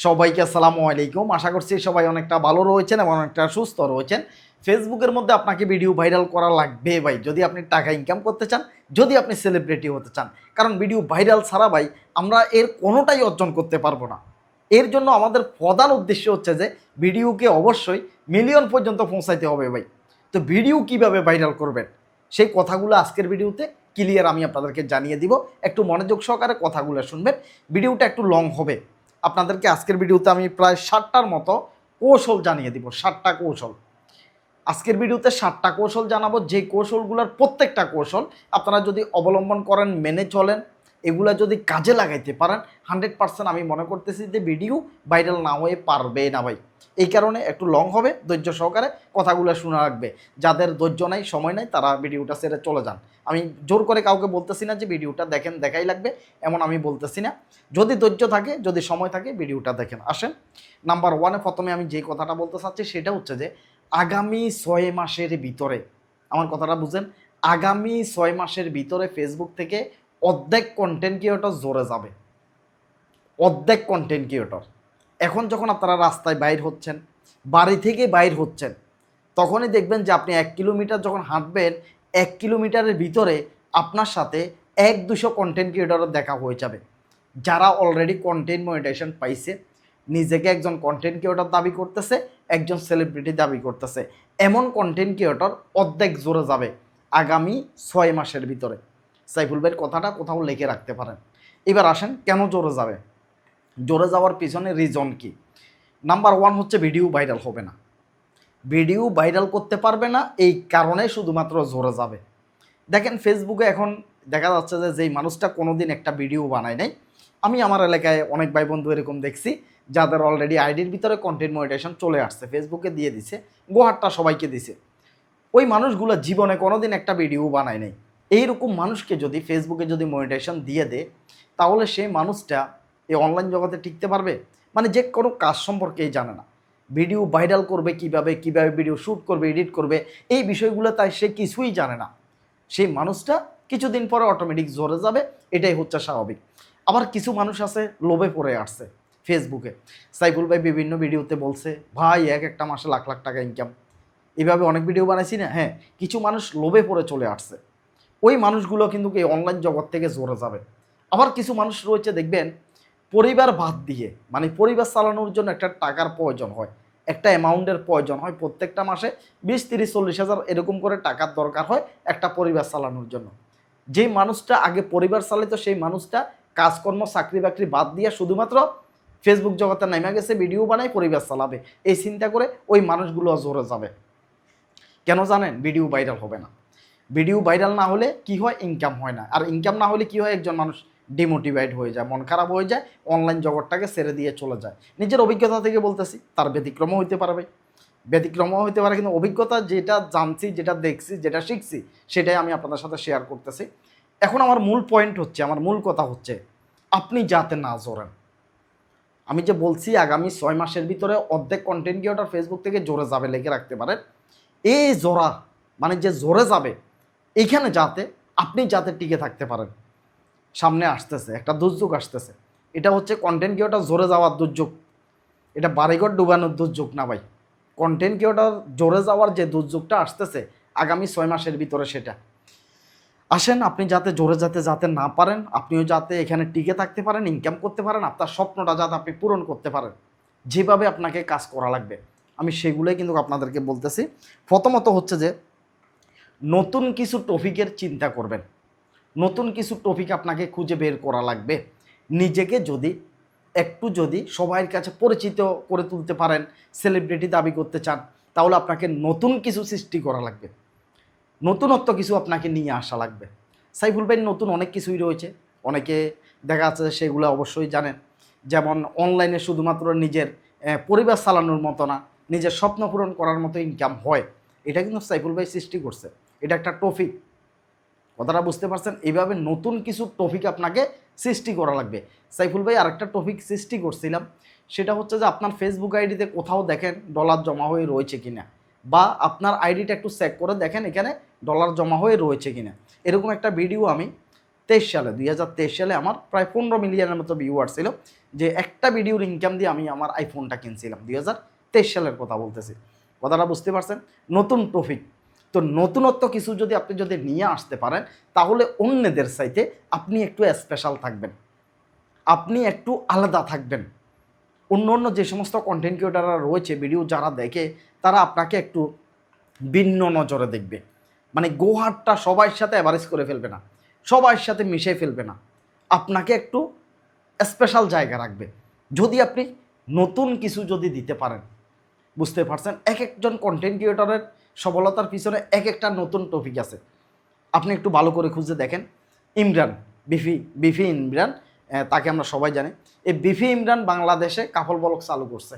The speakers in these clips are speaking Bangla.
সবাইকে আসসালামু আলাইকুম। আশা করছি সবাই অনেকটা ভালো রয়েছেন এবং অনেকটা সুস্থ রয়েছেন। ফেসবুকের মধ্যে আপনাকে ভিডিও ভাইরাল করা লাগবে ভাই, যদি আপনি টাকা ইনকাম করতে চান, যদি আপনি সেলিব্রিটি হতে চান। কারণ ভিডিও ভাইরাল ছাড়া ভাই আমরা এর কোনোটাই অর্জন করতে পারবো না। এর জন্য আমাদের প্রধান উদ্দেশ্য হচ্ছে যে ভিডিওকে অবশ্যই মিলিয়ন পর্যন্ত পৌঁছাইতে হবে ভাই। তো ভিডিও কিভাবে ভাইরাল করবেন সেই কথাগুলো আজকের ভিডিওতে ক্লিয়ার আমি আপনাদেরকে জানিয়ে দিব। একটু মনোযোগ সহকারে কথাগুলো শুনবেন। ভিডিওটা একটু লং হবে। আপনাদেরকে আজকের ভিডিওতে আমি প্রায় 60টার মতো কৌশল জানিয়ে দিব। 60টা কৌশল আজকের ভিডিওতে 60টা কৌশল জানাবো, যে কৌশলগুলোর প্রত্যেকটা কৌশল আপনারা যদি অবলম্বন করেন, মেনে চলেন, এগুলা যদি কাজে লাগাইতে পারেন 100% আমি মনে করতেছি যে ভিডিও ভাইরাল না হয়ে পারবে না ভাই। এই কারণে একটু লং হবে, ধৈর্য সহকারে কথাগুলো শোনা রাখবে। যাদের ধৈর্য নাই, সময় নাই, তারা ভিডিওটা ছেড়ে চলে যান। আমি জোর করে কাউকে বলতেছি না যে ভিডিওটা দেখেন, দেখাই লাগবে এমন আমি বলতেছি না। যদি ধৈর্য থাকে, যদি সময় থাকে, ভিডিওটা দেখেন। আসেন নাম্বার ওয়ানে প্রথমে আমি যে কথাটা বলতে চাচ্ছি সেটা হচ্ছে যে আগামী 6 মাসের ভিতরে, আমার কথাটা বুঝেন, আগামী 6 মাসের ভিতরে ফেসবুক থেকে অর্ধেক কন্টেন্ট ক্রিয়েটর জোরে যাবে। অর্ধেক কন্টেন্ট ক্রিয়েটর। এখন যখন আপনারা রাস্তায় বাইর হচ্ছেন, বাড়ি থেকে বাইর হচ্ছেন, তখনই দেখবেন যে আপনি 1 কিলোমিটার যখন হাঁটবেন, 1 কিলোমিটারের ভিতরে আপনার সাথে 1-200 কন্টেন্ট ক্রিয়েটরের দেখা হয়ে যাবে, যারা অলরেডি কন্টেন্ট মনিটাইজেশন পাইছে, নিজেকে একজন কন্টেন্ট ক্রিয়েটর দাবি করতেছে, একজন সেলিব্রিটি দাবি করতেছে। এমন কন্টেন্ট ক্রিয়েটর অর্ধেক জোরে যাবে আগামী 6 মাসের ভিতরে। সাইফুল ভাইয়ের কথাটা কোথাও লিখে রাখতে পারেন। এবার আসেন কেন জোরে যাবে, জোরে যাওয়ার পিছনে রিজন কি। নাম্বার ওয়ান হচ্ছে ভিডিও ভাইরাল হবে না। ভিডিও ভাইরাল করতে পারবে না, এই কারণে শুধুমাত্র জোরে যাবে। দেখেন ফেসবুকে এখন দেখা যাচ্ছে যে যেই মানুষটা কোনোদিন একটা ভিডিও বানায় নাই, আমি আমার এলাকায় অনেক ভাই বন্ধু এরকম দেখছি যাদের অলরেডি আইডির ভিতরে কন্টেন্ট মনিটাইজেশন চলে আসছে, ফেসবুকে দিয়ে দিছে, গোহারটা সবাইকে দিছে। ওই মানুষগুলো জীবনে কোনোদিন একটা ভিডিও বানায় নাই। এইরকম মানুষকে যদি ফেসবুকে যদি মনিটাইজেশন দিয়ে দেয়, তাহলে সেই মানুষটা এই অনলাইন জগতে টিকতে পারবে? মানে যে কোনো কাজ সম্পর্কেই জানে না, ভিডিও ভাইরাল করবে কিভাবে, কিভাবে ভিডিও শ্যুট করবে, এডিট করবে, এই বিষয়গুলো তাই সে কিছুই জানে না। সেই মানুষটা কিছুদিন পরে অটোমেটিক ঝরে যাবে, এটাই হচ্ছে স্বাভাবিক। আবার কিছু মানুষ আছে লোভে পড়ে আসছে ফেসবুকে। সাইফুল ভাই বিভিন্ন ভিডিওতে বলছে ভাই একটা মাসে লাখ লাখ টাকা ইনকাম, এইভাবে অনেক ভিডিও বানাইছি না। হ্যাঁ, কিছু মানুষ লোভে পড়ে চলে আসছে, ওই মানুষগুলো কিন্তু এই অনলাইন জগৎ থেকে ঝরে যাবে। আবার কিছু মানুষ রয়েছে দেখবেন পরিবার বাদ দিয়ে, মানে পরিবার চালানোর জন্য একটা টাকার প্রয়োজন হয়, একটা অ্যামাউন্টের প্রয়োজন হয়, প্রত্যেকটা মাসে 20, 30, 40 হাজার এরকম করে টাকার দরকার হয় একটা পরিবার চালানোর জন্য। যেই মানুষটা আগে পরিবার চালিত, সেই মানুষটা কাজকর্ম চাকরি বাকরি বাদ দিয়ে শুধুমাত্র ফেসবুক জগতে নেমে গেছে, ভিডিও বানায় পরিবার চালাবে, এই চিন্তা করে ওই মানুষগুলো জোরে যাবে। কেন জানেন? ভিডিও ভাইরাল হবে না। ভিডিও ভাইরাল না হলে কি হয়? ইনকাম হয় না। আর ইনকাম না হলে কি হয়? একজন মানুষ ডিমোটিভেট হয়ে যায়, মন খারাপ হয়ে যায়, অনলাইন জগৎটাকে ছেড়ে দিয়ে চলে যায়। নিজের অভিজ্ঞতা থেকে বলতেছি, তার ব্যতিক্রমও হইতে পারবে, ব্যতিক্রমও হইতে পারে, কিন্তু অভিজ্ঞতা যেটা জানছি, যেটা দেখছি, যেটা শিখছি, সেটাই আমি আপনাদের সাথে শেয়ার করতেছি। এখন আমার মূল পয়েন্ট হচ্ছে, আমার মূল কথা হচ্ছে আপনি যাতে না জোরেন। আমি যে বলছি আগামী 6 মাসের ভিতরে অর্ধেক কন্টেন্ট ক্রিয়েটর ফেসবুক থেকে জোরে যাবে, লিখে রাখতে পারেন। এই জোরা, মানে যে জোরে যাবে, এইখানে যাতে আপনি যাতে টিকে থাকতে পারেন। সামনে আসতেছে একটা দুর্যোগ আসতেছে, এটা হচ্ছে কন্টেন্ট ক্রিয়েটর জোরে যাওয়ার দুর্যোগ, এটা বাড়িঘর ডুবানোর দুর্যোগ না ভাই। কন্টেন্ট ক্রিয়েটর জোরে যাওয়ার যে দুর্যোগটা আসতেছে আগামী 6 মাসের ভিতরে, সেটা আসেন আপনি যাতে জোরে যাতে না পারেন, আপনিও যাতে এখানে টিকে থাকতে পারেন, ইনকাম করতে পারেন, আপনার স্বপ্নটা যাতে আপনি পূরণ করতে পারেন, যেভাবে আপনাকে কাজ করা লাগবে আমি সেগুলোই কিন্তু আপনাদেরকে বলতেছি। প্রথমত হচ্ছে যে নতুন কিছু টপিকের চিন্তা করবেন, নতুন কিছু টপিক আপনাকে খুঁজে বের করা লাগবে। নিজেকে যদি সবার কাছে পরিচিত করে তুলতে পারেন, সেলিব্রিটি দাবি করতে চান, তাহলে আপনাকে নতুন কিছু সৃষ্টি করা লাগবে, নতুনত্ব কিছু আপনাকে নিয়ে আসা লাগবে। সাইফুল ভাই নতুন অনেক কিছুই রয়েছে, অনেকে দেখা যাচ্ছে সেগুলো অবশ্যই জানেন। যেমন অনলাইনে শুধুমাত্র নিজের পরিবার চালানোর মতো না, নিজের স্বপ্ন পূরণ করার মতো ইনকাম হয়, এটা কিন্তু সাইফুল ভাই সৃষ্টি করছে। এটা একটা টপিক, কথাটা বুঝতে পারছেন? এইভাবে নতুন কিছু টপিক আপনাকে সৃষ্টি করা লাগবে। সাইফুল ভাই আরেকটা টপিক সৃষ্টি করছিলাম, সেটা হচ্ছে যে আপনার ফেসবুক আইডিতে কোথাও দেখেন ডলার জমা হয়ে রয়েছে কিনা, বা আপনার আইডিটা একটু চেক করে দেখেন এখানে ডলার জমা হয়ে রয়েছে কিনা। এরকম একটা ভিডিও আমি সালে 2023 সালে আমার প্রায় 15 মিলিয়নের মতো ভিউয়ার ছিল, যে একটা ভিডিওর ইনকাম দিয়ে আমি আমার আইফোনটা কিনছিলাম। 2023 সালের কথা বলতেছি। কথাটা বুঝতে পারছেন? নতুন টপিক। তো নতুনত্ব কিছু যদি আপনি যদি নিয়ে আসতে পারেন, তাহলে অন্যদের চাইতে আপনি একটু স্পেশাল থাকবেন, আপনি একটু আলাদা থাকবেন। অন্য অন্য যে সমস্ত কন্টেন্ট ক্রিয়েটাররা রয়েছে, ভিডিও যারা দেখে, তারা আপনাকে একটু ভিন্ন নজরে দেখবে। মানে গোহারটা সবার সাথে অ্যাভারেজ করে ফেলবে না, সবার সাথে মিশে ফেলবে না, আপনাকে একটু স্পেশাল জায়গা রাখবে যদি আপনি নতুন কিছু যদি দিতে পারেন। বুঝতে পারছেন? এক একজন কন্টেন্ট ক্রিয়েটরের সফলতার পিছনে এক একটা নতুন টপিক আছে। আপনি একটু ভালো করে খুঁজে দেখেন। ইমরান, বিফি ইমরান, তাকে আমরা সবাই জানি। এই বিফি ইমরান বাংলাদেশে কাপল ব্লগ চালু করছে,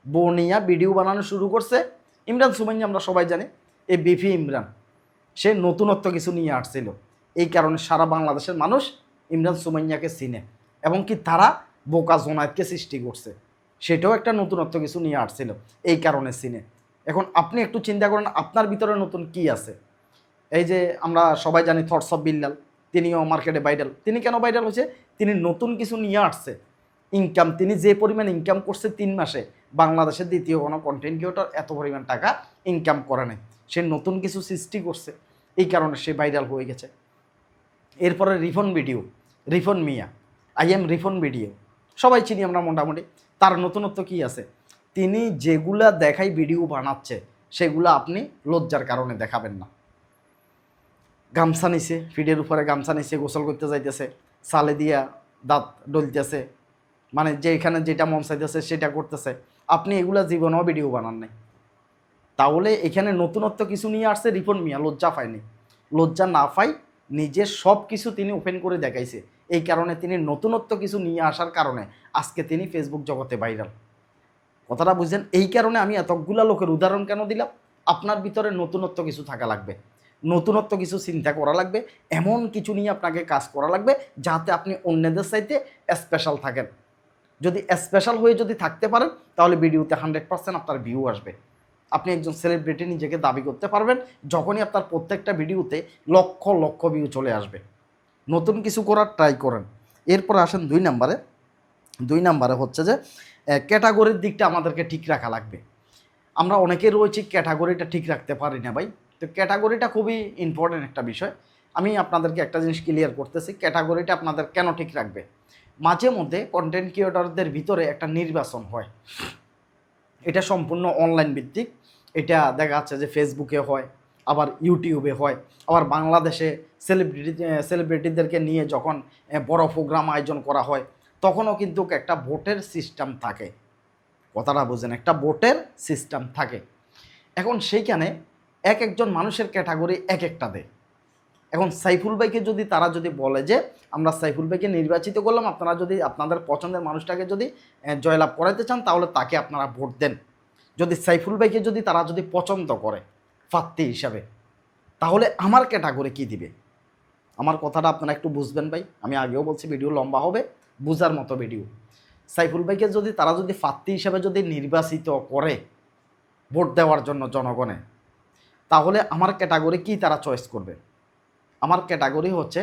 বনিয়া ভিডিও বানানো শুরু করছে। ইমরান সুমাইয়া আমরা সবাই জানি। এই বিফি ইমরান সে নতুনত্ব কিছু নিয়ে আসছিল, এই কারণে সারা বাংলাদেশের মানুষ ইমরান সুমাইয়াকে চিনে, এবং কি তারা বোকা জোনায়েতকে সৃষ্টি করছে, সেটাও একটা নতুনত্ব কিছু নিয়ে আসছিল, এই কারণে চিনে। এখন আপনি একটু চিন্তা করেন আপনার ভিতরে নতুন কি আছে। এই যে আমরা সবাই জানি থটস অফ বিল্লাল, তিনিও মার্কেটে ভাইরাল। তিনি কেন ভাইরাল হয়েছে? তিনি নতুন কিছু নিয়ে আসছে। ইনকাম, তিনি যে পরিমাণ ইনকাম করছে 3 মাসে, বাংলাদেশের দ্বিতীয় কোনো কন্টেন্ট ক্রিয়েটর এত পরিমাণ টাকা ইনকাম করে নাই। সে নতুন কিছু সৃষ্টি করছে, এই কারণে সে ভাইরাল হয়ে গেছে। এরপরে রিফন মিয়া, আই এম রিফন ভিডিও, সবাই চিনি আমরা মোটামুটি। তার নতুনত্ব কি আছে? তিনি যেগুলা দেখাই ভিডিও বানাচ্ছে, সেগুলো আপনি লজ্জার কারণে দেখাবেন না। গামছা নিছে, ফিডের উপরে গামছা নিছে, গোসল করতে যাইতেছে, সালে দিয়া দাঁত ডলতেছে, মানে যেখানে যেটা মন চাইতেছে সেটা করতেছে। আপনি এগুলা জীবনেও ভিডিও বানান নাই। তাহলে এখানে নতুনত্ব কিছু নিয়ে আসছে রিপন মিয়া, লজ্জা পায়নি। লজ্জা না পাই নিজের সব কিছু তিনি ওপেন করে দেখাইছে, এই কারণে তিনি নতুনত্ব কিছু নিয়ে আসার কারণে আজকে তিনি ফেসবুক জগতে ভাইরাল। কথাটা বুঝছেন? এই কারণে আমি এতগুলা লোকের উদাহরণ কেন দিলাম? আপনার ভিতরে নতুনত্ব কিছু থাকা লাগবে, নতুনত্ব কিছু চিন্তা করা লাগবে, এমন কিছু নিয়ে আপনাকে কাজ করা লাগবে যাতে আপনি অন্যদের চাইতে স্পেশাল থাকেন। যদি স্পেশাল হয়ে যদি থাকতে পারেন, তাহলে ভিডিওতে 100% আপনার ভিউ আসবে। আপনি একজন সেলিব্রিটি নিজেকে দাবি করতে পারবেন যখনই আপনার প্রত্যেকটা ভিডিওতে লক্ষ লক্ষ ভিউ চলে আসবে। নতুন কিছু করার ট্রাই করেন। এরপর আসেন 2 নাম্বারে হচ্ছে যে ক্যাটাগরির দিকটা আমাদেরকে ঠিক রাখা লাগবে। আমরা অনেকেই রয়েছি ক্যাটাগরিটা ঠিক রাখতে পারি না ভাই। তো ক্যাটাগরিটা খুবই ইম্পর্টেন্ট একটা বিষয়। আমি আপনাদেরকে একটা জিনিস ক্লিয়ার করতেছি, ক্যাটাগরিটা আপনাদের কেন ঠিক রাখবে। মাঝে মধ্যে কন্টেন্ট ক্রিয়েটরদের ভিতরে একটা নির্বাচন হয়, এটা সম্পূর্ণ অনলাইন ভিত্তিক। এটা দেখা যাচ্ছে যে ফেসবুকে হয়, আবার ইউটিউবে হয়, আবার বাংলাদেশে সেলিব্রিটিদেরকে নিয়ে যখন বড় প্রোগ্রাম আয়োজন করা হয়, তখনও কিন্তু একটা ভোটের সিস্টেম থাকে। কথাটা বুঝেন, একটা ভোটের সিস্টেম থাকে। এখন সেইখানে এক একজন মানুষের ক্যাটাগরি এক একটা দেয়। এখন সাইফুল ভাইকে যদি তারা যদি বলে যে আমরা সাইফুল ভাইকে নির্বাচিত করলাম, আপনারা যদি আপনাদের পছন্দের মানুষটাকে যদি জয়লাভ করাইতে চান, তাহলে তাকে আপনারা ভোট দেন। যদি সাইফুল ভাইকে যদি তারা যদি পছন্দ করে প্রার্থী হিসাবে, তাহলে আমার ক্যাটাগরি কি দিবে? আমার কথাটা আপনারা একটু বুঝবেন ভাই। আমি আগেও বলছি ভিডিও লম্বা হবে, বুঝার মতো ভিডিও। সাইফুল ভাইকে যদি তারা যদি প্রার্থী হিসাবে যদি নির্বাচিত করে ভোট দেওয়ার জন্য জনগণে, তাহলে আমার ক্যাটাগরি কি তারা চয়েস করবে? আমার ক্যাটাগরি হচ্ছে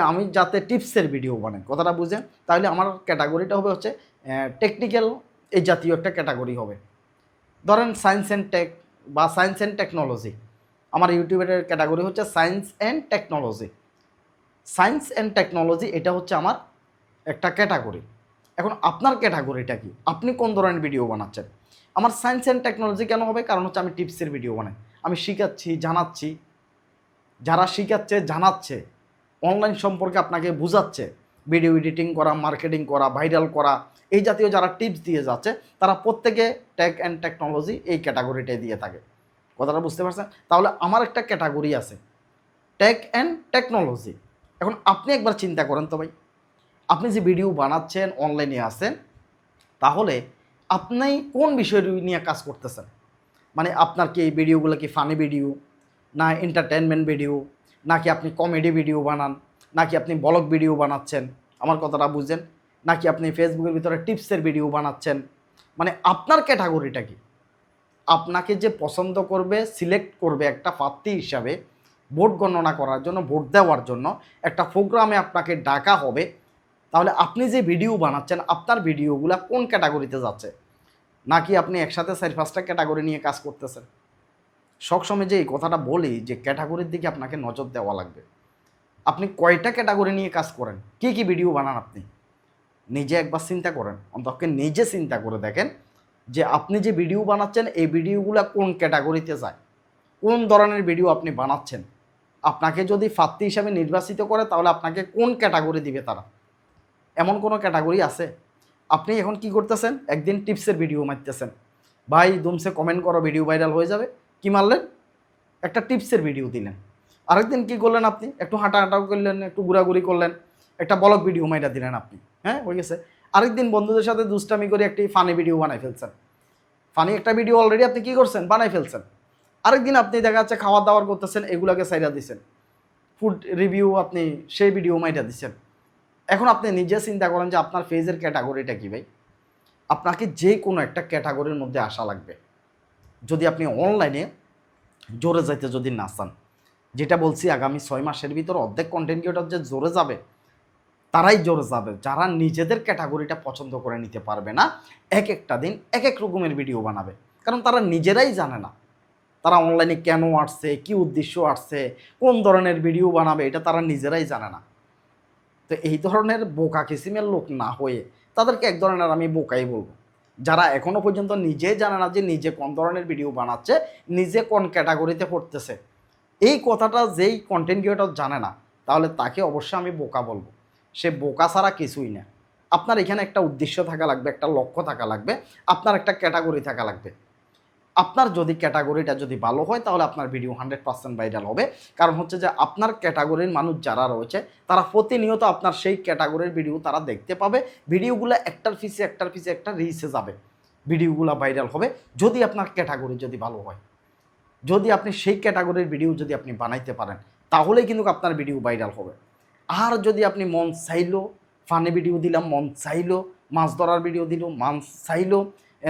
আমি যাতে টিপসের ভিডিও বানাই, কথাটা বুঝেন। তাহলে আমার ক্যাটাগরিটা হবে হচ্ছে টেকনিক্যাল, এই জাতীয় একটা ক্যাটাগরি হবে। ধরেন সায়েন্স অ্যান্ড টেক বা সায়েন্স অ্যান্ড টেকনোলজি, আমার ইউটিউবের ক্যাটাগরি হচ্ছে science and technology. Science and technology এটা হচ্ছে আমার একটা ক্যাটাগরি। এখন আপনার ক্যাটাগরিটা কি? আপনি কোন ধরনের ভিডিও বানাচ্ছেন? আমার সায়েন্স অ্যান্ড টেকনোলজি কেন হবে? কারণ হচ্ছে আমি টিপসের ভিডিও বানাই, আমি শিখাচ্ছি, জানাচ্ছি। যারা শিখাচ্ছে, জানাচ্ছে, অনলাইন সম্পর্কে আপনাকে বুঝাচ্ছে, ভিডিও এডিটিং করা, মার্কেটিং করা, ভাইরাল করা, এই জাতীয় যারা টিপস দিয়ে যাচ্ছে, তারা প্রত্যেকে টেক অ্যান্ড টেকনোলজি এই ক্যাটাগরিটাই দিয়ে থাকে। কথাটা বুঝতে পারছেন? তাহলে আমার একটা ক্যাটাগরি আছে টেক অ্যান্ড টেকনোলজি। এখন আপনি একবার চিন্তা করেন তো ভাই, আপনি যে ভিডিও বানাচ্ছেন, অনলাইনে আছেন, তাহলে আপনি কোন বিষয় নিয়ে কাজ করতেছেন? মানে আপনার কি এই ভিডিওগুলো কি ফানি ভিডিও, না এন্টারটেনমেন্ট ভিডিও, নাকি আপনি কমেডি ভিডিও বানান, নাকি আপনি ব্লগ ভিডিও বানাচ্ছেন? আমার কথাটা বুঝেন। নাকি আপনি ফেসবুকের ভিতরে টিপসের ভিডিও বানাচ্ছেন? মানে আপনার ক্যাটাগরিটা কি? আপনাকে যে পছন্দ করবে, সিলেক্ট করবে একটা প্রার্থী হিসাবে, ভোট গণনা করার জন্য, ভোট দেওয়ার জন্য একটা প্রোগ্রামে আপনাকে ডাকা হবে, তাহলে আপনি যে ভিডিও বানাচ্ছেন আপনার ভিডিওগুলো কোন ক্যাটাগরিতে যাচ্ছে, নাকি আপনি একসাথে 4-5টা ক্যাটাগরি নিয়ে কাজ করতেছেন। সবসময় যে এই কথাটা বলি যে ক্যাটাগরির দিকে আপনাকে নজর দেওয়া লাগবে। আপনি কয়টা ক্যাটাগরি নিয়ে কাজ করেন, কী কী ভিডিও বানান আপনি নিজে একবার চিন্তা করেন, অন্তত নিজে চিন্তা করে দেখেন যে আপনি যে ভিডিও বানাচ্ছেন এই ভিডিওগুলো কোন ক্যাটাগরিতে যায়, কোন ধরনের ভিডিও আপনি বানাচ্ছেন। আপনাকে যদি প্রার্থী হিসাবে নির্বাচিত করে তাহলে আপনাকে কোন ক্যাটাগরি দিবে তারা, এমন কোনো ক্যাটাগরি আছে? আপনি এখন কি করতেছেন, একদিন টিপসের ভিডিও মারতেছেন, ভাই দুমসে কমেন্ট করো ভিডিও ভাইরাল হয়ে যাবে, কি মারলেন, একটা টিপসের ভিডিও দিলেন। আরেকদিন কি করলেন, আপনি একটু হাঁটাহাঁটাও করলেন, একটু ঘোরাঘুরি করলেন, একটা ব্লগ ভিডিও মাইরা দিলেন আপনি, হ্যাঁ হয়ে গেছে। আরেকদিন বন্ধুদের সাথে দুষ্টামি করে একটি ফানি ভিডিও বানাই ফেলছেন, ফানি একটা ভিডিও অলরেডি আপনি কি করছেন, বানাই ফেলছেন। আরেকদিন আপনি দেখা যাচ্ছে খাওয়া দাওয়ার করতেছেন, এগুলাকে সাইডা দিচ্ছেন, ফুড রিভিউ আপনি সেই ভিডিও মাইরা দিচ্ছেন। এখন আপনি নিজে চিন্তা করেন যে আপনার ফেজের ক্যাটাগরিটা কী ভাই। আপনাকে যে কোনো একটা ক্যাটাগরির মধ্যে আসা লাগবে যদি আপনি অনলাইনে জোরে যাইতে যদি না চান। যেটা বলছি আগামী 6 মাসের ভিতর অর্ধেক কন্টেন্ট ক্রিয়েটর যে জোরে যাবে তারাই জোরে যাবে যারা নিজেদের ক্যাটাগরিটা পছন্দ করে নিতে পারবে না, এক একটা দিন এক এক রকমের ভিডিও বানাবে। কারণ তারা নিজেরাই জানে না তারা অনলাইনে কেন আসছে, কী উদ্দেশ্য আসছে, কোন ধরনের ভিডিও বানাবে, এটা তারা নিজেরাই জানে না। তো এই ধরনের বোকা কিসিমের লোক না হয়ে তাদেরকে এক ধরনের আমি বোকাই বলবো, যারা এখনও পর্যন্ত নিজেই জানে না যে নিজে কোন ধরনের ভিডিও বানাচ্ছে, নিজে কোন ক্যাটাগরিতে পড়তেছে। এই কথাটা যেই কন্টেন্ট ক্রিয়েটর জানে না তাহলে তাকে অবশ্যই আমি বোকা বলবো। সে বোকা ছাড়া কিছুই না। আপনার এখানে একটা উদ্দেশ্য থাকা লাগবে, একটা লক্ষ্য থাকা লাগবে, আপনার একটা ক্যাটাগরি থাকা লাগবে। আপনার যদি ক্যাটাগরিটা যদি ভালো হয় তাহলে আপনার ভিডিও 100% ভাইরাল হবে। কারণ হচ্ছে যে আপনার ক্যাটাগরির মানুষ যারা রয়েছে তারা প্রতিনিয়ত আপনার সেই ক্যাটাগরির ভিডিও তারা দেখতে পাবে, ভিডিওগুলো একটার পিছে একটা রিচে যাবে, ভিডিওগুলো ভাইরাল হবে যদি আপনার ক্যাটাগরি যদি ভালো হয়। যদি আপনি সেই ক্যাটাগরির ভিডিও যদি আপনি বানাইতে পারেন তাহলেই কিন্তু আপনার ভিডিও ভাইরাল হবে। আর যদি আপনি মন চাইলো ফানি ভিডিও দিলাম, মন চাইলো মাছ ধরার ভিডিও দিল, মন চাইলো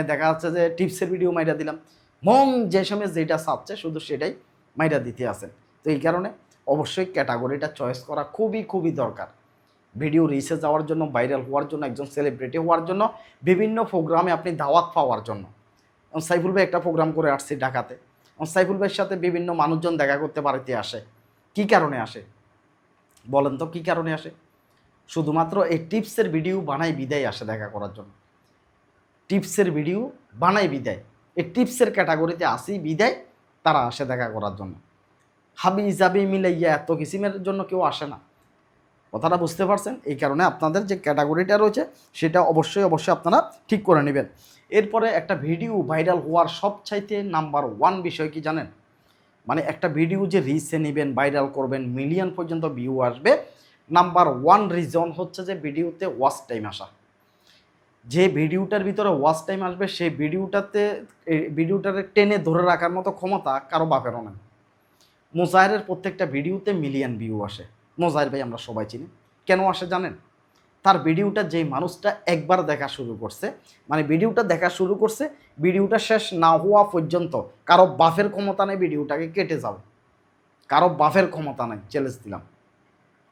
দেখা যাচ্ছে যে টিপসের ভিডিও মাইরা দিলাম, মন যে সময় যেটা চাচ্ছে শুধু সেটাই মাইরা দিতে আছেন। তো এই কারণে অবশ্যই ক্যাটাগরিটা চয়েস করা খুবই খুবই দরকার। ভিডিও রিচে যাওয়ার জন্য, ভাইরাল হওয়ার জন্য, একজন সেলিব্রিটি হওয়ার জন্য, বিভিন্ন প্রোগ্রামে আপনি দাওয়াত পাওয়ার জন্য। সাইফুল ভাই একটা প্রোগ্রাম করে আসছি ঢাকাতে, সাইফুল ভাইয়ের সাথে বিভিন্ন মানুষজন দেখা করতে বাড়িতে আসে। কি কারণে আসে বলেন তো, কি কারণে আসে? শুধুমাত্র এই টিপসের ভিডিও বানাই বিদায় আসে দেখা করার জন্য। টিপসের ভিডিও বানাই বিদায়, এই টিপসের ক্যাটাগরিতে আসি বিদায় তারা আসে দেখা করার জন্য। হাবি জাবি মিলাইয়া এত কিসিমের জন্য কেউ আসে না। কথাটা বুঝতে পারছেন? এই কারণে আপনাদের যে ক্যাটাগরিটা রয়েছে সেটা অবশ্যই আপনারা ঠিক করে নেবেন। এরপরে একটা ভিডিও ভাইরাল হওয়ার সবচাইতে নাম্বার 1 বিষয় কি জানেন? মানে একটা ভিডিও যে রিচে নেবেন, ভাইরাল করবেন, মিলিয়ন পর্যন্ত ভিউ আসবে, নাম্বার 1 রিজন হচ্ছে যে ভিডিওতে ওয়াচ টাইম আসা। যে ভিডিওটার ভিতরে ওয়াচ টাইম আসবে সেই ভিডিওটারে টেনে ধরে রাখার মতো ক্ষমতা কারো বাপেরও নেই। মোজাহেরের প্রত্যেকটা ভিডিওতে মিলিয়ন ভিউ আসে। মোজাহের ভাই আমরা সবাই চিনি। কেন আসে জানেন? তার ভিডিওটা যেই মানুষটা একবার দেখা শুরু করছে, মানে ভিডিওটা দেখা শুরু করছে, ভিডিওটা শেষ না হওয়া পর্যন্ত কারো বাপের ক্ষমতা নেই ভিডিওটাকে কেটে যাবে। কারো বাপের ক্ষমতা নেই, চ্যালেঞ্জ দিলাম।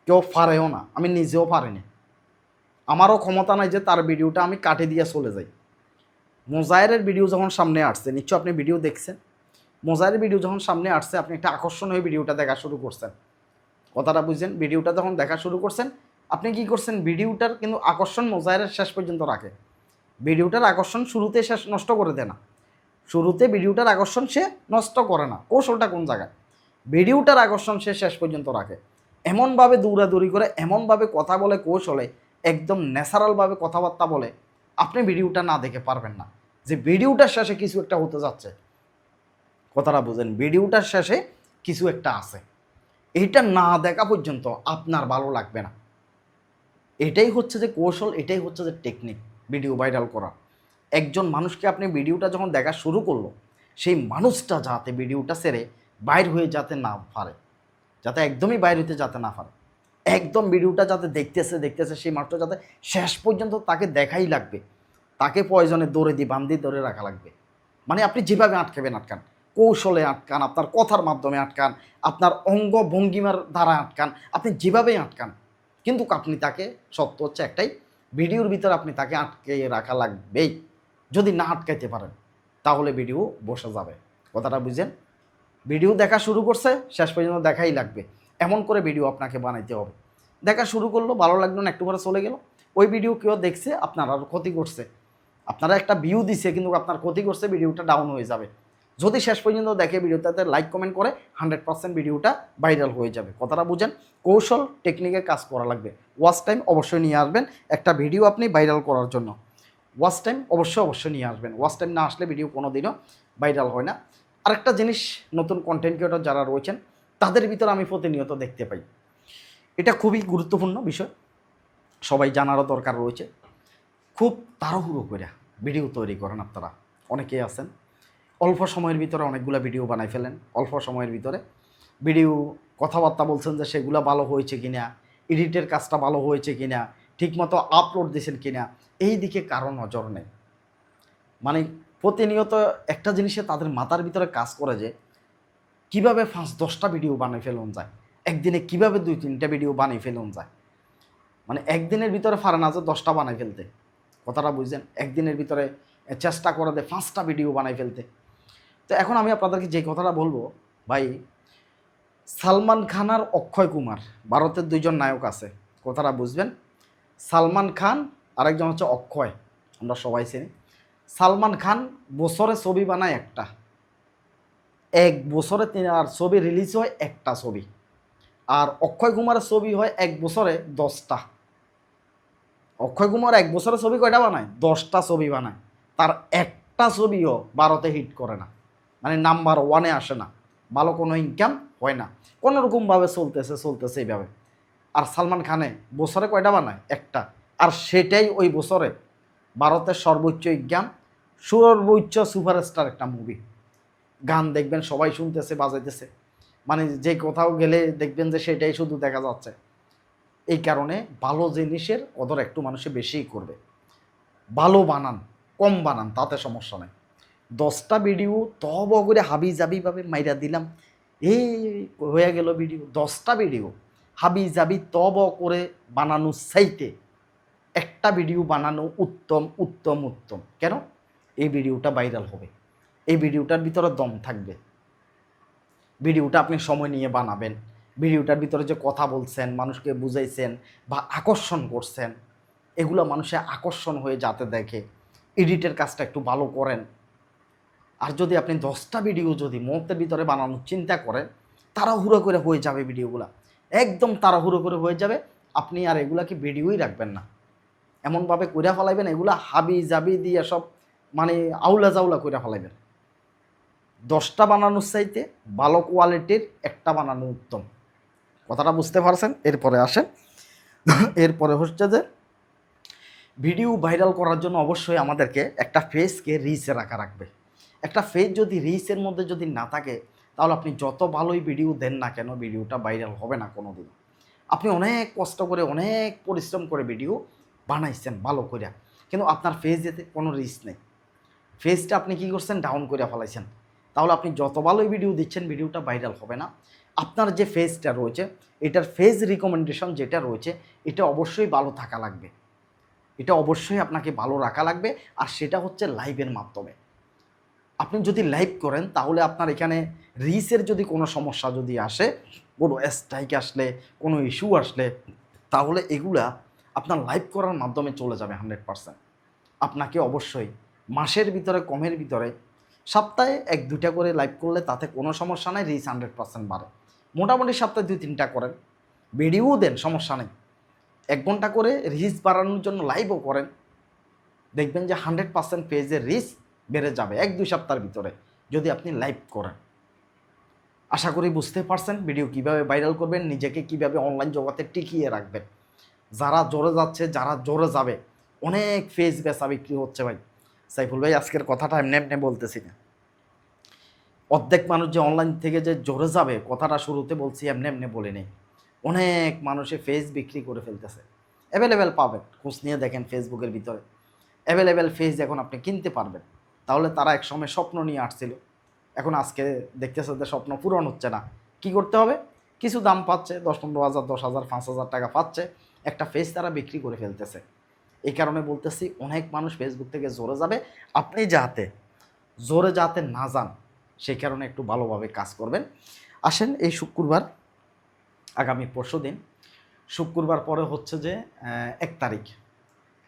কেউ পারেও না, আমি নিজেও পারিনি। আমারও ক্ষমতা নাই যে তার ভিডিওটা আমি কাটে দিয়ে চলে যাই। মোজাহেরের ভিডিও যখন সামনে আসছে, নিশ্চয় আপনি ভিডিও দেখছেন, মোজাহেরের ভিডিও যখন সামনে আসছে আপনি একটা আকর্ষণ হয়ে ভিডিওটা দেখা শুরু করছেন। কথাটা বুঝছেন? ভিডিওটা যখন দেখা শুরু করছেন আপনি কি করছেন, ভিডিওটার কিন্তু আকর্ষণ মোজাহেরের শেষ পর্যন্ত রাখে। ভিডিওটার আকর্ষণ শুরুতে শেষ নষ্ট করে দেয় না। শুরুতে ভিডিওটার আকর্ষণ সে নষ্ট করে না। কৌশলটা কোন জায়গায়? ভিডিওটার আকর্ষণ সে শেষ পর্যন্ত রাখে। এমনভাবে দৌড়াদৌড়ি করে, এমনভাবে কথা বলে, কৌশলে একদম ন্যাচারালভাবে কথাবার্তা বলে আপনি ভিডিওটা না দেখে পারবেন না যে ভিডিওটার শেষে কিছু একটা হতে যাচ্ছে। কথাটা বুঝেন? ভিডিওটার শেষে কিছু একটা আছে, এইটা না দেখা পর্যন্ত আপনার ভালো লাগবে না। এটাই হচ্ছে যে কৌশল, এটাই হচ্ছে যে টেকনিক ভিডিও ভাইরাল করা। একজন মানুষকে আপনি ভিডিওটা যখন দেখা শুরু করলো, সেই মানুষটা যাতে ভিডিওটা ছেড়ে বাইর হয়ে যেতে না পারে, যাতে একদমই বাইর হতে যাতে না পারে, একদম ভিডিওটা যাতে দেখতেছে সেই মানুষটা যাতে শেষ পর্যন্ত তাকে দেখাই লাগবে, তাকে প্রয়োজনে দৌড়ে দিয়ে বান্ধি ধরে রাখা লাগবে। মানে আপনি যেভাবে আটকান কৌশলে আটকান, আপনার কথার মাধ্যমে আটকান, আপনার অঙ্গ ভঙ্গিমার দ্বারা আটকান, আপনি যেভাবেই আটকান, কিন্তু আপনি তাকে, সত্য হচ্ছে একটাই, ভিডিওর ভিতরে আপনি তাকে আটকে রাখা লাগবেই। যদি না আটকাইতে পারেন তাহলে ভিডিও বসে যাবে। কথাটা বুঝেন? ভিডিও দেখা শুরু করছে, শেষ পর্যন্ত দেখাই লাগবে, এমন করে ভিডিও আপনাকে বানাইতে হবে। দেখা শুরু করলো, ভালো লাগলো না, একটু পরে চলে গেল, ওই ভিডিও কেউ দেখছে, আপনার আরও ক্ষতি করছে। আপনারা একটা ভিউ দিছে কিন্তু আপনার ক্ষতি করছে, ভিডিওটা ডাউন হয়ে যাবে। যদি শেষ পর্যন্ত দেখে ভিডিওটাতে লাইক কমেন্ট করে, 100% ভিডিওটা ভাইরাল হয়ে যাবে। কথাটা বুঝেন? কৌশল টেকনিকে কাজ করা লাগবে। ওয়াচ টাইম অবশ্যই নিয়ে আসবেন একটা ভিডিও আপনি ভাইরাল করার জন্য। ওয়াচ টাইম অবশ্যই নিয়ে আসবেন। ওয়াচ টাইম না আসলে ভিডিও কোনো দিনও ভাইরাল হয় না। আরেকটা জিনিস, নতুন কন্টেন্ট ক্রিয়েটর যারা রয়েছেন তাদের ভিতরে আমি প্রতিনিয়ত দেখতে পাই, এটা খুবই গুরুত্বপূর্ণ বিষয়, সবাই জানারও দরকার রয়েছে। খুব তাড়াহুড়ো করে ভিডিও তৈরি করেন আপনারা, অনেকেই আছেন অল্প সময়ের ভিতরে অনেকগুলো ভিডিও বানাই ফেলেন। অল্প সময়ের ভিতরে ভিডিও, কথাবার্তা বলছেন যে সেগুলো ভালো হয়েছে কিনা, এডিটের কাজটা ভালো হয়েছে কিনা, ঠিকমতো আপলোড দিয়েছেন কিনা, এই দিকে কারো নজর নেই। মানে প্রতিনিয়ত একটা জিনিসে তাদের মাথার ভিতরে কাজ করে যে কীভাবে 5-10টা ভিডিও বানিয়ে ফেলুন যায়, একদিনে কীভাবে 2-3টা ভিডিও বানিয়ে ফেলুন যায়। মানে একদিনের ভিতরে পারে না যে 10টা বানাই ফেলতে। কথাটা বুঝছেন? একদিনের ভিতরে চেষ্টা করে দেয় 5টা ভিডিও বানাই ফেলতে। তো এখন আমি আপনাদেরকে যে কথাটা বলবো, ভাই, সালমান খান আর অক্ষয় কুমার, ভারতের 2জন নায়ক আছে, কথাটা বুঝবেন। সালমান খান, আরেকজন হচ্ছে অক্ষয়, আমরা সবাই চিনি। সালমান খান বছরে ছবি বানায় একটা, এক বছরে আর ছবি রিলিজ হয় একটা ছবি। আর অক্ষয় কুমারের ছবি হয় এক বছরে 10টা। অক্ষয় কুমার এক বছরে ছবি কয়টা বানায়? 10টা ছবি বানায়। তার একটা ছবিও ভারতে হিট করে না, মানে নাম্বার 1-এ আসে না, ভালো কোনো ইনকাম হয় না, কোনোরকমভাবে চলতেছে এইভাবে। আর সালমান খানে বছরে কয়টা বানায়? একটা। আর সেটাই ওই বছরে ভারতের সর্বোচ্চ ইনকাম, সর্বোচ্চ সুপারস্টার একটা মুভি। গান দেখবেন সবাই শুনতেছে, বাজাইতেছে, মানে যে কোথাও গেলে দেখবেন যে সেটাই শুধু দেখা যাচ্ছে। এই কারণে ভালো জিনিসের কদর একটু মানুষে বেশিই করবে। ভালো বানান, কম বানান, তাতে সমস্যা নেই। 10টা ভিডিও তব করে হাবি জাবিভাবে মাইরা দিলাম, এই হয়ে গেল ভিডিও। 10টা ভিডিও হাবি জাবি তব করে বানানোর চাইতে একটা ভিডিও বানানো উত্তম উত্তম উত্তম। কেন? এই ভিডিওটা ভাইরাল হবে, এই ভিডিওটার ভিতরে দম থাকবে, ভিডিওটা আপনি সময় নিয়ে বানাবেন, ভিডিওটার ভিতরে যে কথা বলছেন, মানুষকে বুঝাইছেন বা আকর্ষণ করছেন, এগুলো মানুষে আকর্ষণ হয়ে যাতে দেখে। এডিটের কাজটা একটু ভালো করেন। আর যদি আপনি 10টা ভিডিও যদি মুহূর্তের ভিতরে বানানোর চিন্তা করেন, তাড়াহুড়ো করে হয়ে যাবে ভিডিওগুলো, একদম তাড়াহুড়ো করে হয়ে যাবে। আপনি আর এগুলাকে ভিডিওই রাখবেন না, এমনভাবে কইরা ফেলাইবেন এগুলা হাবি জাবি দিয়ে সব, মানে আউলা জাউলা কইরা ফেলাইবেন। 10টা বানানোর চাইতে ভালো কোয়ালিটির একটা বানানো উত্তম। কথাটা বুঝতে পারছেন? এরপরে আসেন, এরপরে হচ্ছে যে ভিডিও ভাইরাল করার জন্য অবশ্যই আমাদেরকে একটা ফেসকে রিচে রাখা রাখবে। একটা ফেস যদি রিচের মধ্যে যদি না থাকে, তাহলে আপনি যত ভালোই ভিডিও দেন না কেন, ভিডিওটা ভাইরাল হবে না কোনো দিন। আপনি অনেক কষ্ট করে, অনেক পরিশ্রম করে ভিডিও বানাইছেন ভালো করে, কিন্তু আপনার ফেস যেতে কোনো রিচ নেই, ফেসটা আপনি কী করছেন? ডাউন করে ফেলাইছেন। তাহলে আপনি যত ভালোই ভিডিও দিচ্ছেন, ভিডিওটা ভাইরাল হবে না। আপনার যে ফেসটা রয়েছে, এটার ফেস রিকমেন্ডেশন যেটা রয়েছে, এটা অবশ্যই ভালো থাকা লাগবে, এটা অবশ্যই আপনাকে ভালো রাখা লাগবে। আর সেটা হচ্ছে লাইভের মাধ্যমে। আপনি যদি লাইভ করেন, তাহলে আপনার এখানে রিচের যদি কোনো সমস্যা যদি আসে, কোনো স্ট্রাইক আসলে, কোনো ইস্যু আসলে, তাহলে এগুলা আপনার লাইভ করার মাধ্যমে চলে যাবে 100%। আপনাকে অবশ্যই মাসের ভিতরে, কমের ভিতরে, সপ্তাহে 1-2টা করে লাইভ করলে তাতে কোনো সমস্যা নেই, রিচ 100% বাড়ে। মোটামুটি সপ্তাহে 2-3টা করেন, ভিডিও দেন, সমস্যা নেই। 1 ঘন্টা করে রিচ বাড়ানোর জন্য লাইভও করেন, দেখবেন যে 100% পেজের রিচ বেড়ে যাবে 1-2 সপ্তাহের ভিতরে, যদি আপনি লাইভ করেন। আশা করি বুঝতে পারছেন ভিডিও কিভাবে ভাইরাল করবেন, নিজেকে কিভাবে অনলাইন জগতে টিকিয়ে রাখবেন। যারা জোরে যাচ্ছে, যারা জোরে যাবে, অনেক ফেজ বেচা বিক্রি হচ্ছে ভাই। সাইফুল ভাই আজকের কথাটা এমনি এমনি বলতেছি না, অর্ধেক মানুষ যে অনলাইন থেকে যে জোরে যাবে, কথাটা শুরুতে বলছি, এমনি এমনি বলে নেই। অনেক মানুষে ফেজ বিক্রি করে ফেলতেছে। অ্যাভেলেবেল পাবেন, খোঁজ নিয়ে দেখেন ফেসবুকের ভিতরে অ্যাভেলেবেল ফেজ এখন আপনি কিনতে পারবেন। তাহলে তারা একসময় স্বপ্ন নিয়ে আসছিল, এখন আজকে দেখতেছে যে স্বপ্ন পূরণ হচ্ছে না, কি করতে হবে? কিছু দাম পাচ্ছে, 10-15 হাজার, 10,000, 5,000 টাকা পাচ্ছে, একটা ফেজ তারা বিক্রি করে ফেলতেছে। এই কারণে বলতেছি অনেক মানুষ ফেসবুক থেকে জোরে যাবে, আপনি জোরে যাতে না যান সেই কারণে একটু ভালোভাবে কাজ করবেন। আসেন এই শুক্রবার, আগামী পরশুদিন শুক্রবার পরে হচ্ছে যে 1 তারিখ,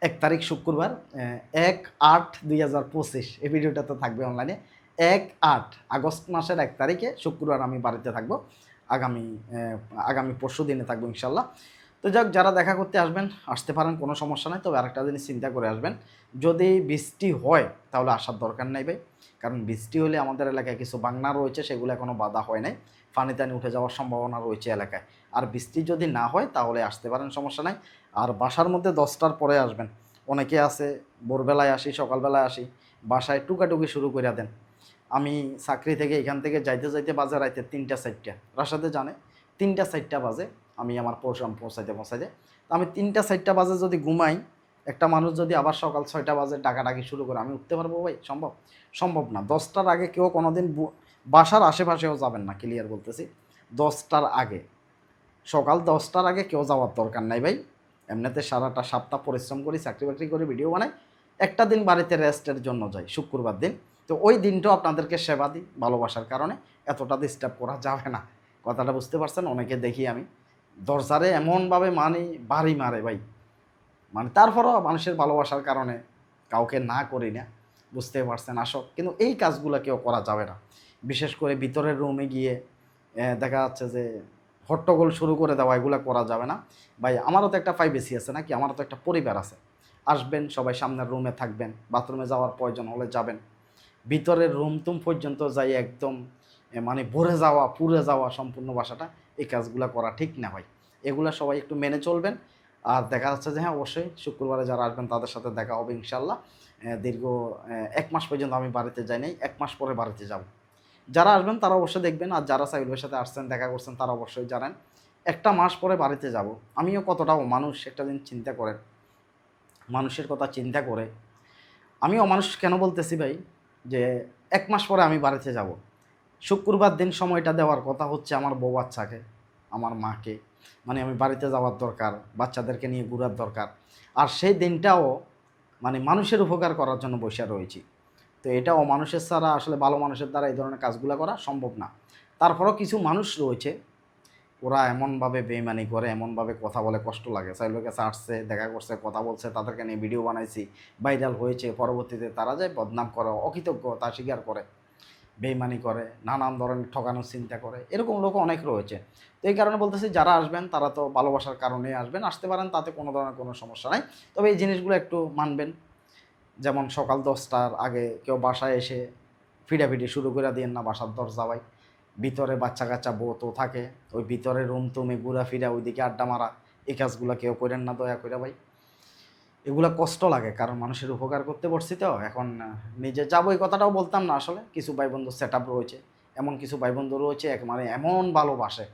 1 তারিখ শুক্রবার, 1/8/2025 এই ভিডিওটা তো থাকবে অনলাইনে। 1/8 আগস্ট মাসের 1 তারিখে শুক্রবার আমি বাড়িতে থাকবো, আগামী পরশু দিনে থাকবো ইনশাল্লাহ। তো যাক, যারা দেখা করতে আসবেন আসতে পারেন, কোনো সমস্যা নাই। তবে আরেকটা জিনিস চিন্তা করে আসবেন, যদি বৃষ্টি হয় তাহলে আসার দরকার নাই ভাই, কারণ বৃষ্টি হলে আমাদের এলাকায় কিছু বাংলা রয়েছে, সেগুলো এখনও বাধা হয় নাই, পানি টানি উঠে যাওয়ার সম্ভাবনা রয়েছে এলাকায়। আর বৃষ্টি যদি না হয় তাহলে আসতে পারেন, সমস্যা নাই। আর বাসার মধ্যে 10টার পরে আসবেন। অনেকে আছে ভোরবেলায় আসি, সকালবেলায় আসি, বাসায় টুকাটুকি শুরু করে দেন। আমি চাকরি থেকে এখান থেকে যাইতে যাইতে বাজে রাইতে 3টা-4টা, রাশাদে জানে 3টা-4টা বাজে আমি আমার পৌঁছাইতে। তো আমি 3টা-4টা বাজে যদি ঘুমাই, একটা মানুষ যদি আবার সকাল 6টা বাজে ডাকাডাকি শুরু করে, আমি উঠতে পারবো ভাই? সম্ভব না। 10টার আগে কেউ কোনোদিন বাসার আশেপাশেও যাবেন না, ক্লিয়ার বলতেছি। 10টার আগে, সকাল 10টার আগে কেউ যাওয়ার দরকার নাই ভাই। এমনিতে সারাটা সপ্তাহ পরিশ্রম করি, চাকরি বাকরি করে ভিডিও বানাই, একটা দিন বাড়িতে রেস্টের জন্য যাই শুক্রবার দিন। তো ওই দিনটাও আপনাদেরকে সেবা দিই ভালোবাসার কারণে, এতটা ডিস্টার্ব করা যাবে না। কথাটা বুঝতে পারছেন? অনেকে দেখি আমি দরজারে এমনভাবে বাড়ি মারে ভাই, তারপরও মানুষের ভালোবাসার কারণে কাউকে না করি না, বুঝতে পারছেন? আসো, কিন্তু এই কাজগুলো কেউ করা যাবে না। বিশেষ করে ভিতরের রুমে গিয়ে দেখা যাচ্ছে যে হট্টগোল শুরু করে দেওয়া, এগুলো করা যাবে না ভাই। আমারও তো একটা প্রাইভেসি আছে নাকি, আমারও তো একটা পরিবার আছে। আসবেন সবাই, সামনের রুমে থাকবেন, বাথরুমে যাওয়ার প্রয়োজন হলে যাবেন। ভিতরের রুম পর্যন্ত যাই একদম ভরে যাওয়া, পুড়ে যাওয়া সম্পূর্ণ বাসাটা, এই কাজগুলো করা ঠিক না ভাই। এগুলো সবাই একটু মেনে চলবেন। আর দেখা যাচ্ছে যে হ্যাঁ, অবশ্যই শুক্রবারে যারা আসবেন তাদের সাথে দেখা হবে ইনশাল্লাহ। দীর্ঘ 1 মাস পর্যন্ত আমি বাড়িতে যাই নাই, 1 মাস পরে বাড়িতে যাব। যারা আসবেন তারা অবশ্যই দেখবেন, আর যারা সাইফুল ভাইয়ের সাথে আসছেন, দেখা করছেন, তারা অবশ্যই জানেন 1 মাস পরে বাড়িতে যাব। আমিও কতটাও মানুষ একটা দিন চিন্তা করেন, মানুষের কথা চিন্তা করে আমিও মানুষ কেন বলতেছি ভাই, যে 1 মাস পরে আমি বাড়িতে যাব। শুক্রবার দিন সময়টা দেওয়ার কথা হচ্ছে আমার বউ বাচ্চাকে, আমার মাকে, আমি বাড়িতে যাওয়ার দরকার, বাচ্চাদেরকে নিয়ে ঘোরার দরকার। আর সেই দিনটাও মানুষের উপকার করার জন্য বসে রয়েছি। তো এটাও মানুষের ছাড়া, আসলে ভালো মানুষের দ্বারা এই ধরনের কাজগুলো করা সম্ভব না। তারপরেও কিছু মানুষ রয়েছে, ওরা এমনভাবে বেইমানি করে, এমনভাবে কথা বলে, কষ্ট লাগে। সাইলের কাছে আসছে, দেখা করছে, কথা বলছে, তাদেরকে নিয়ে ভিডিও বানাইছি, ভাইরাল হয়েছে, পরবর্তীতে তারা যায় বদনাম করে, অকৃতজ্ঞতা স্বীকার করে, বেইমানি করে, নানান ধরনের ঠকানোর চিন্তা করে, এরকম লোক অনেক রয়েছে। তো এই কারণে বলতেছি, যারা আসবেন তারা তো ভালোবাসার কারণে আসবেন, আসতে পারেন, তাতে কোনো ধরনের কোনো সমস্যা নাই। তবে এই জিনিসগুলো একটু মানবেন। যেমন সকাল 10টার আগে কেউ বাসায় এসে ফিডাফিডি শুরু করে দিয়েন না বাসার দরজায়। ভিতরে বাচ্চা কাচ্চা বউ তো থাকে, ওই ভিতরে রুম তুমি ঘোরাফিরা, ওইদিকে আড্ডা মারা, এই কাজগুলো কেউ করেন না দয়া করে ভাই। এগুলো কষ্ট লাগে, কারণ মানুষের উপকার করতে বসছি তো। এখন নিজে যাবো এই কথাটাও বলতাম না আসলে। কিছু ভাইবন্ধু সেট আপ রয়েছে, এমন কিছু ভাইবন্ধু রয়েছে এমন ভালোবাসে,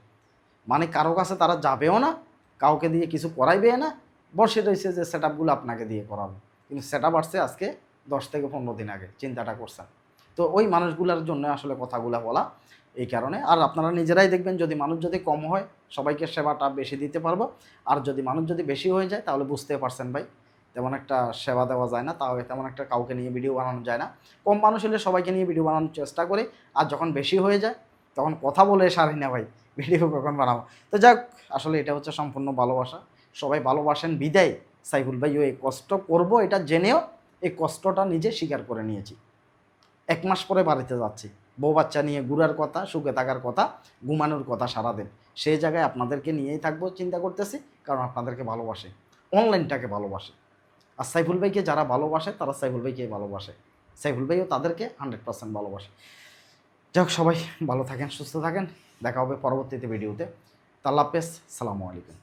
কারো কাছে তারা যাবেও না, কাউকে দিয়ে কিছু করাইবে না, বসে রয়েছে যে সেট আপগুলো আপনাকে দিয়ে করাবে। কিন্তু সেট আপ আসছে আজকে 10 থেকে 15 দিন আগে, চিন্তাটা করছেন? তো ওই মানুষগুলোর জন্য আসলে কথাগুলো বলা, এই কারণে। আর আপনারা নিজেরাই দেখবেন, যদি মানুষ যদি কম হয় সবাইকে সেবাটা বেশি দিতে পারবো, আর যদি মানুষ যদি বেশি হয়ে যায় তাহলে বুঝতে পারছেন ভাই, তেমন একটা সেবা দেওয়া যায় না, তাও তেমন একটা কাউকে নিয়ে ভিডিও বানানো যায় না। কম মানুষ হলে সবাইকে নিয়ে ভিডিও বানানোর চেষ্টা করি, আর যখন বেশি হয়ে যায় তখন কথা বলে সারি না ভাই, ভিডিও কখন বানাবো। তো যাক, আসলে এটা হচ্ছে সম্পূর্ণ ভালোবাসা। সবাই ভালোবাসেন বিদায় সাইফুল ভাইও এই কষ্ট করব এটা জেনেও এই কষ্টটা নিজে স্বীকার করে নিয়েছি। 1 মাস পরে বাড়িতে যাচ্ছি, বউ বাচ্চা নিয়ে ঘুরার কথা, সুখে থাকার কথা, ঘুমানোর কথা সারাদিন। সেই জায়গায় আপনাদেরকে নিয়েই থাকবো চিন্তা করতেছি, কারণ আপনাদেরকে ভালোবাসে, অনলাইনটাকে ভালোবাসে। আর সাইফুল ভাইকে যারা ভালোবাসে তারা সাইফুল ভাইকেই ভালোবাসে, সাইফুল ভাইও তাদেরকে 100% ভালোবাসে। যাক, সবাই ভালো থাকেন, সুস্থ থাকেন, দেখা হবে পরবর্তীতে ভিডিওতে। আল্লাহ হাফেজ, সালামু আলাইকুম।